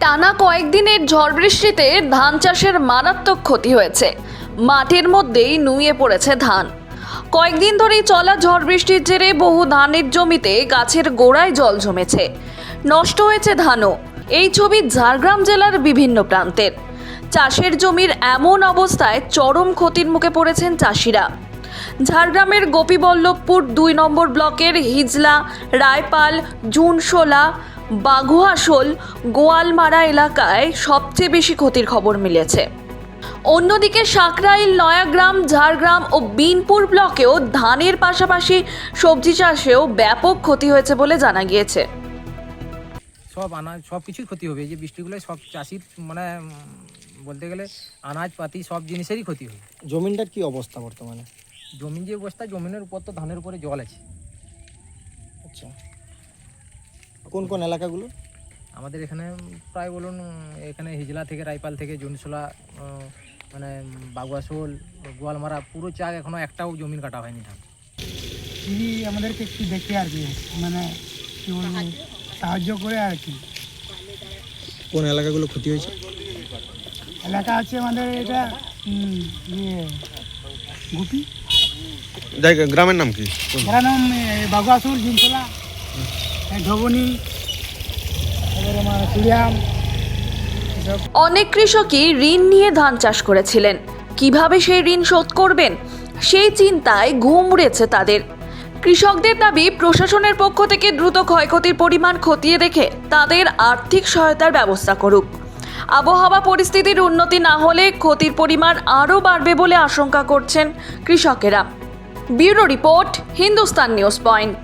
টানা কয়েকদিনের ঝড় বৃষ্টিতে ধান চাষের মারাত্মক ক্ষতি হয়েছে। মাঠের মধ্যেই নুয়ে পড়েছে ধান। কয়েকদিন ধরেই চলা ঝড় বৃষ্টির জেরে বহু ধানের জমিতে গাছের গোড়ায় জল জমেছে, নষ্ট হয়েছে ধানও। এই ছবি ঝাড়গ্রাম জেলার বিভিন্ন প্রান্তের। চাষের জমির এমন অবস্থায় চরম ক্ষতির মুখে পড়েছেন চাষিরা। ঝাড়গ্রামের গোপীবল্লভপুর ২ নম্বর ব্লকের হিজলা, রায়পাল, জুনশোলা, বাঘুয়াশোল, গোয়ালমারা এলাকায় সবচেয়ে বেশি ক্ষতির খবর মিলেছে। অন্যদিকে সাকরাইল, নয়াগ্রাম, ঝাড়গ্রাম ও বিনপুর ব্লকেও ধানের পাশাপাশি সবজি চাষেও ব্যাপক ক্ষতি হয়েছে বলে জানা গিয়েছে। সব আনাজ সব কিছুই ক্ষতি হবে। এই যে বৃষ্টিগুলো সব চাষির মানে বলতে গেলে আনাজপাতি সব জিনিসেরই ক্ষতি হবে। জমিনটার কি অবস্থা বর্তমানে? জমিন যে অবস্থা, জমিনের উপর তো ধানের উপরে জল আছে। আচ্ছা, কোন কোন এলাকাগুলো? আমাদের এখানে প্রায় বলুন, এখানে হিজলা থেকে রায়পাল থেকে জুনশোলা, মানে বাগুয়াশোল, গোয়ালমারা, পুরো চাক এখনো একটাও জমিন কাটা হয়নি ধান। তিনি আমাদেরকে একটু দেখে আর কি, মানে কি বলবো, সাহায্য করে আর কি। কোন এলাকাগুলো ক্ষতি হয়েছে? এলাকা আছে আমাদের এটা গুপি, গ্রামের নাম কি? নাম বাগুয়াসুর, জিনতলা, ঢবনি, এবারে আমার কুড়িয়াম। অনেক কৃষকই ঋণ নিয়ে ধান চাষ করেছিলেন। কিভাবে সেই ঋণ শোধ করবেন, সেই চিন্তায় ঘুম উড়েছে তাদের। কৃষকদের দাবি, প্রশাসনের পক্ষ থেকে দ্রুত ক্ষয়ক্ষতির পরিমাণ খতিয়ে দেখে তাদের আর্থিক সহায়তার ব্যবস্থা করুক। আবহাওয়া পরিস্থিতির উন্নতি না হলে ক্ষতির পরিমাণ আরও বাড়বে বলে আশঙ্কা করছেন কৃষকেরা। Bureau report, Hindustan news point.